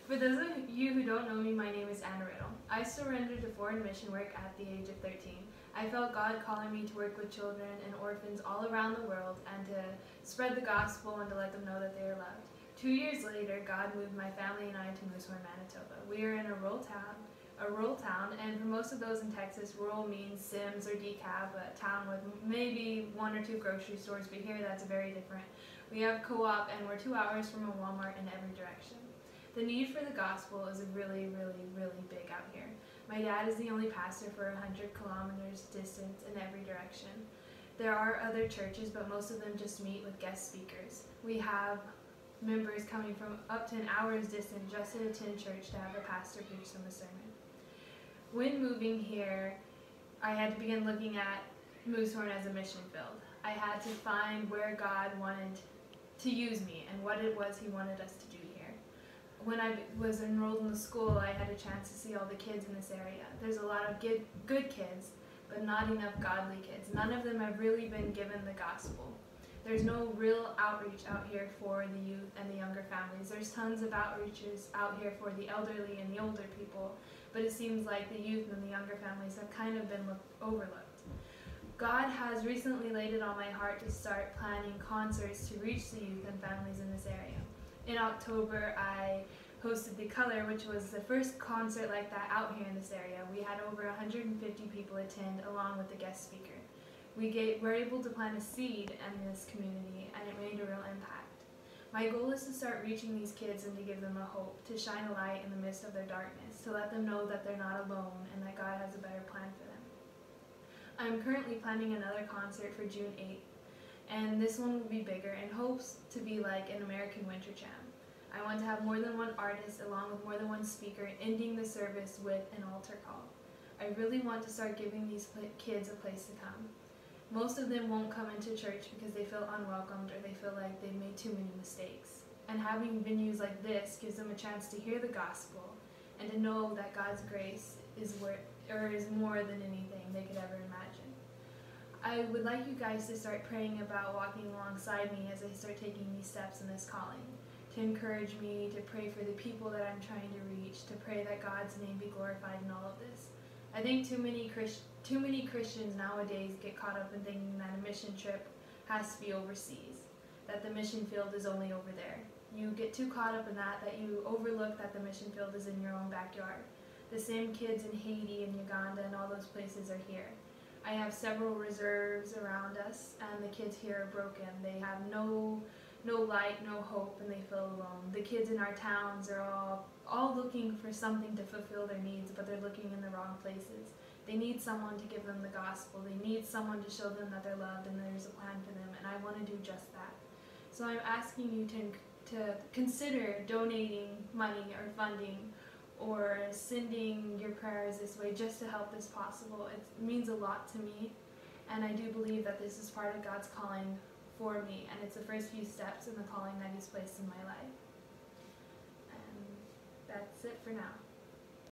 For those of you who don't know me, my name is Anna Riddle. I surrendered to foreign mission work at the age of 13. I felt God calling me to work with children and orphans all around the world and to spread the gospel and to let them know that they are loved. 2 years later, God moved my family and I to Moosehorn, Manitoba. We are in a rural town, and for most of those in Texas, rural means Sims or DeKalb, a town with maybe 1 or 2 grocery stores, but here that's very different. We have co-op and we're 2 hours from a Walmart in every direction. The need for the gospel is really big out here. My dad is the only pastor for 100 kilometers distance in every direction. There are other churches, but most of them just meet with guest speakers. We have members coming from up to an hour's distance just to attend church to have a pastor preach them a sermon. When moving here, I had to begin looking at Moosehorn as a mission field. I had to find where God wanted to use me and what it was He wanted us to do here. When I was enrolled in the school, I had a chance to see all the kids in this area. There's a lot of good kids, but not enough godly kids. None of them have really been given the gospel. There's no real outreach out here for the youth and the younger families. There's tons of outreaches out here for the elderly and the older people, but it seems like the youth and the younger families have kind of been overlooked. God has recently laid it on my heart to start planning concerts to reach the youth and families in this area. In October, I hosted The Color, which was the first concert like that out here in this area. We had over 150 people attend along with the guest speaker. We were able to plant a seed in this community, and it made a real impact. My goal is to start reaching these kids and to give them a hope, to shine a light in the midst of their darkness, to let them know that they're not alone and that God has a better plan for them. I'm currently planning another concert for June 8th, and this one will be bigger in hopes to be like an American Winter Jam. I want to have more than one artist along with more than one speaker, ending the service with an altar call. I really want to start giving these kids a place to come. Most of them won't come into church because they feel unwelcomed or they feel like they've made too many mistakes. And having venues like this gives them a chance to hear the gospel and to know that God's grace is more than anything they could ever imagine. I would like you guys to start praying about walking alongside me as I start taking these steps in this calling, to encourage me, to pray for the people that I'm trying to reach, to pray that God's name be glorified in all of this. I think too many Christians nowadays get caught up in thinking that a mission trip has to be overseas, that the mission field is only over there. You get too caught up in that you overlook that the mission field is in your own backyard. The same kids in Haiti and Uganda and all those places are here. I have several reserves around us, and the kids here are broken. They have no light, no hope, and they feel alone. The kids in our towns are all looking for something to fulfill their needs, but they're looking in the wrong places. They need someone to give them the gospel. They need someone to show them that they're loved and there's a plan for them, and I want to do just that. So I'm asking you to consider donating money or funding or sending your prayers this way just to help this possible. It means a lot to me, and I do believe that this is part of God's calling for me, and it's the first few steps in the calling that He's placed in my life. And that's it for now.